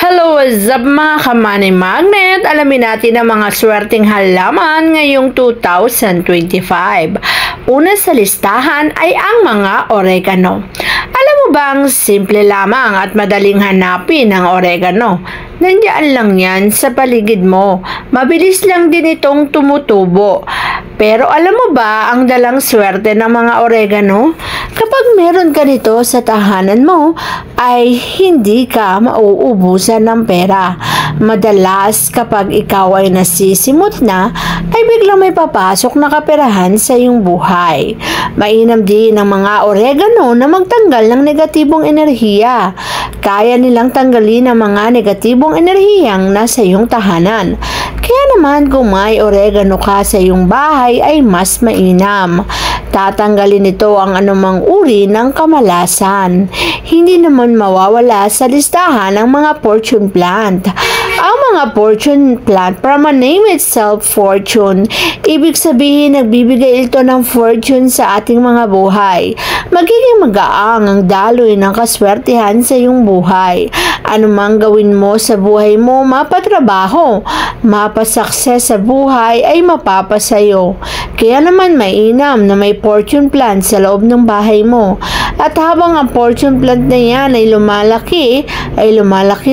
Hello, what's up mga ka-Money Magnet? Alamin natin ang mga swerteng halaman ngayong 2025. Una sa listahan ay ang mga oregano. Alam mo bang simple lamang at madaling hanapin ang oregano? Nandiyan lang yan sa paligid mo. Mabilis lang din itong tumutubo. Pero alam mo ba ang dalang swerte ng mga oregano? Kapag meron ka nito sa tahanan mo, ay hindi ka mauubusan ng pera. Madalas kapag ikaw ay nasisimot na, ay biglang may papasok na kaperahan sa iyong buhay. Mainam din ang mga oregano na magtanggal ng negatibong enerhiya. Kaya nilang tanggalin ang mga negatibong enerhiyang nasa iyong tahanan. Kaya naman kung may oregano ka sa iyong bahay ay mas mainam. Tatanggalin ito ang anumang uri ng kamalasan. Hindi naman mawawala sa listahan ang mga fortune plant. Ang mga fortune plant, from a name itself, fortune, ibig sabihin nagbibigay ito ng fortune sa ating mga buhay. Magiging magaang ang daloy ng kaswertihan sa iyong buhay. Anumang gawin mo sa buhay mo, mapatrabaho, mapasukses sa buhay ay mapapasayo. Kaya naman mainam na may fortune plant sa loob ng bahay mo. At habang ang fortune plant na yan ay lumalaki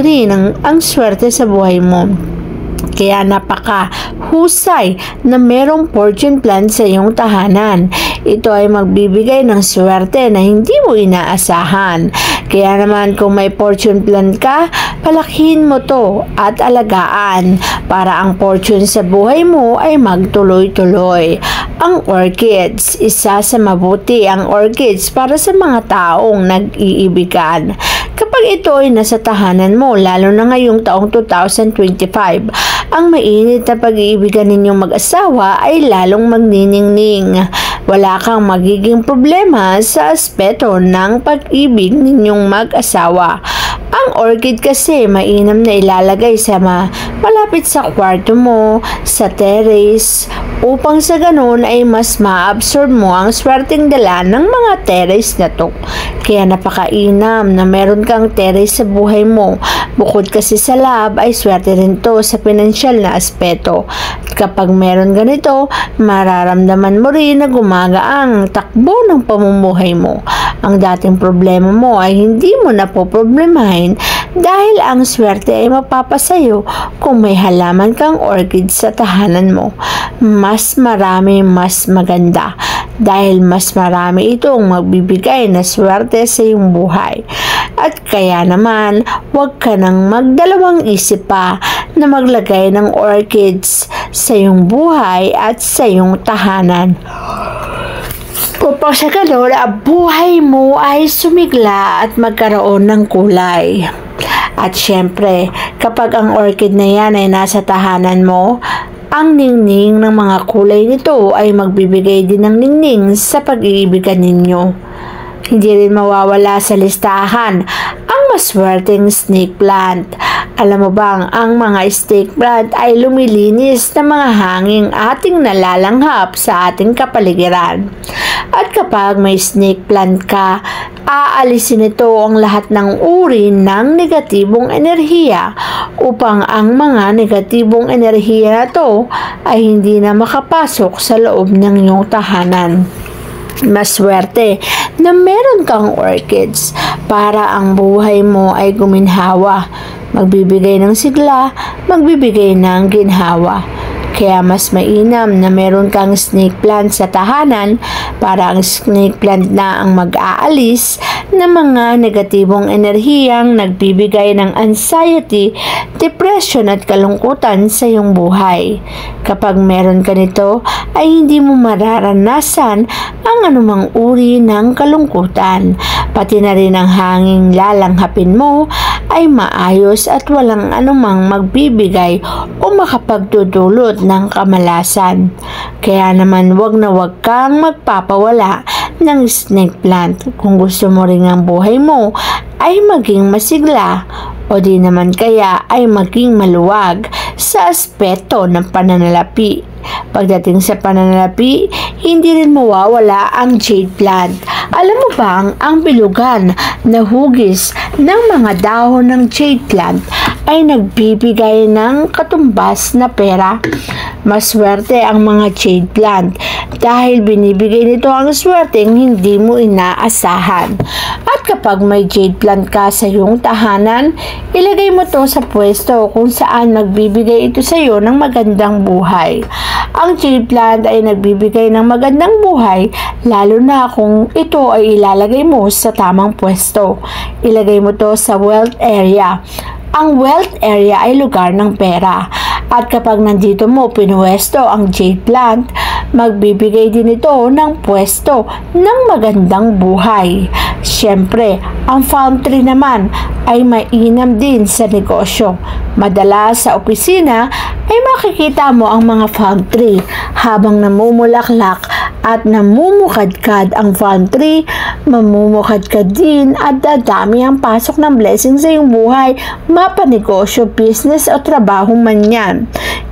rin ang swerte sa buhay mo. Kaya napaka-husay na merong fortune plant sa iyong tahanan. Ito ay magbibigay ng swerte na hindi mo inaasahan. Kaya naman kung may fortune plant ka, palakihin mo to at alagaan para ang fortune sa buhay mo ay magtuloy-tuloy. Ang orchids, isa sa mabuti ang orchids para sa mga taong nag-iibigan. Kapag ito ay nasa tahanan mo, lalo na ngayong taong 2025, ang mainit na pag-iibigan ninyong mag-asawa ay lalong magniningning. Wala kang magiging problema sa aspeto ng pag-ibig ninyong mag-asawa. Ang orchid kasi mainam na ilalagay sa malapit sa kwarto mo, sa terrace, upang sa ganun ay mas ma-absorb mo ang swerteng dala ng mga terrace na to. Kaya napakainam na meron kang terrace sa buhay mo. Bukod kasi sa love ay swerte rin to sa pinansyal na aspeto. At kapag meron ganito, mararamdaman mo rin na gumagaang takbo ng pamumuhay mo. Ang dating problema mo ay hindi mo na poproblemahin dahil ang swerte ay mapapasayo kung may halaman kang orchid sa tahanan mo. Mas marami, mas maganda dahil mas marami itong magbibigay na swerte sa iyong buhay. At kaya naman, huwag ka nang magdalawang isip pa na maglagay ng orchids sa iyong buhay at sa iyong tahanan. Upang sa ganun, ang buhay mo ay sumigla at magkaroon ng kulay. At syempre, kapag ang orchid na yan ay nasa tahanan mo, ang ningning ng mga kulay nito ay magbibigay din ng ningning sa pag-iibigan ninyo. Hindi rin mawawala sa listahan ang maswerteng snake plant. Alam mo bang ang mga snake plant ay lumilinis ng mga hanging ating nalalanghap sa ating kapaligiran. At kapag may snake plant ka, aalisin ito ang lahat ng uri ng negatibong enerhiya upang ang mga negatibong enerhiya na to ay hindi na makapasok sa loob ng iyong tahanan. Maswerte na meron kang orchids para ang buhay mo ay guminhawa, magbibigay ng sigla, magbibigay ng ginhawa. Kaya mas mainam na meron kang snake plant sa tahanan para ang snake plant na ang mag-aalis ng mga negatibong enerhiyang nagbibigay ng anxiety, depression at kalungkutan sa iyong buhay. Kapag meron ka nito ay hindi mo mararanasan ang anumang uri ng kalungkutan. Pati na rin ang hanging lalanghapin mo ay maayos at walang anumang magbibigay o makapagdudulot ng kamalasan. Kaya naman wag na wag kang magpapawala ng snake plant kung gusto mo rin ang buhay mo ay maging masigla o di naman kaya ay maging maluwag. sa aspeto ng pananalapi. Pagdating sa pananalapi, hindi rin mawawala ang jade plant. Alam mo bang ang bilugan na hugis ng mga dahon ng jade plant ay nagbibigay ng katumbas na pera? Maswerte ang mga jade plant dahil binibigay nito ang swerteng hindi mo inaasahan. At kapag may jade plant ka sa iyong tahanan, ilagay mo to sa pwesto kung saan nagbibigay ito sa iyo ng magandang buhay. Ang jade plant ay nagbibigay ng magandang buhay lalo na kung ito ay ilalagay mo sa tamang pwesto. Ilagay mo to sa wealth area. Ang wealth area ay lugar ng pera. At kapag nandito mo pinuwesto ang jade plant, magbibigay din ito ng pwesto ng magandang buhay. Siyempre, ang palm tree naman ay mainam din sa negosyo. Madalas sa opisina ay makikita mo ang mga palm tree habang namumulaklak at namumukadkad ang palm tree, mamumukadkad din at dadami ang pasok ng blessing sa iyong buhay, mapanegosyo, business o trabaho man yan.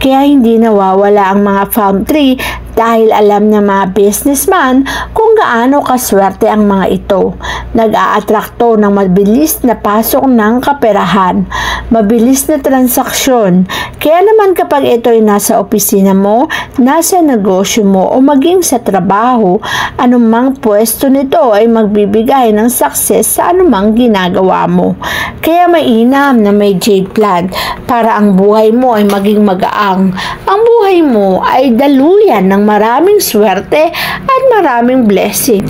Kaya hindi nawawala ang mga palm tree dahil alam ng mga businessman kung gaano kaswerte ang mga ito. Nag-a-atrakto ng mabilis na pasok ng kaperahan, mabilis na transaksyon. Kaya naman kapag ito ay nasa opisina mo, nasa negosyo mo o maging sa trabaho, anumang pwesto nito ay magbibigay ng success sa anumang ginagawa mo. Kaya mainam na may jade plant para ang buhay mo ay maging magaang. Ang buhay mo ay daluyan ng maraming swerte at maraming blessing.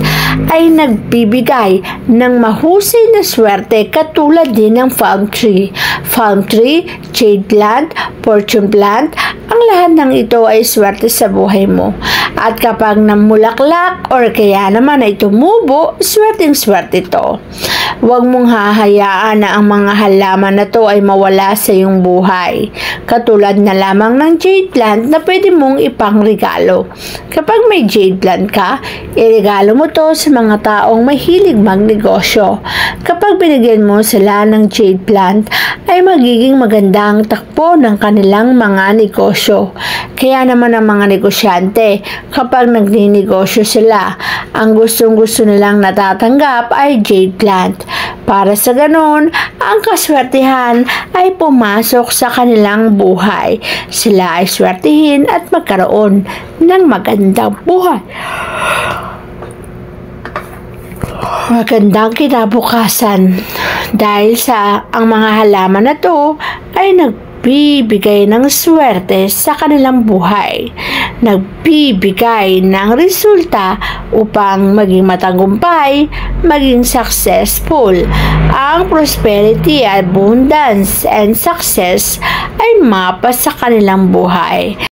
Ay nagbibigay ng mahusay na swerte katulad din ng palm tree. Palm tree, jade plant, fortune plant, ang lahat ng ito ay swerte sa buhay mo. At kapag namulaklak or kaya naman ay tumubo, swerteng-swerte ito. Huwag mong hahayaan na ang mga halaman na to ay mawala sa iyong buhay. Katulad na lamang ng jade plant na pwede mong ipangregalo. Kapag may jade plant ka, iregalo mo to sa mga taong mahilig magnegosyo. Kapag binigyan mo sila ng jade plant, ay magiging maganda ang takbo ng kanilang mga negosyo. Kaya naman ang mga negosyante, kapag nagninegosyo sila, ang gustong-gusto nilang natatanggap ay jade plant. Para sa ganon, ang kaswertihan ay pumasok sa kanilang buhay. Sila ay swertihin at magkaroon ng magandang buhay. Magandang kinabukasan dahil sa ang mga halaman na to ay nagbibigay ng swerte sa kanilang buhay. Nagbibigay ng resulta upang maging matagumpay, maging successful. Ang prosperity, abundance, and success ay mapa sa kanilang buhay.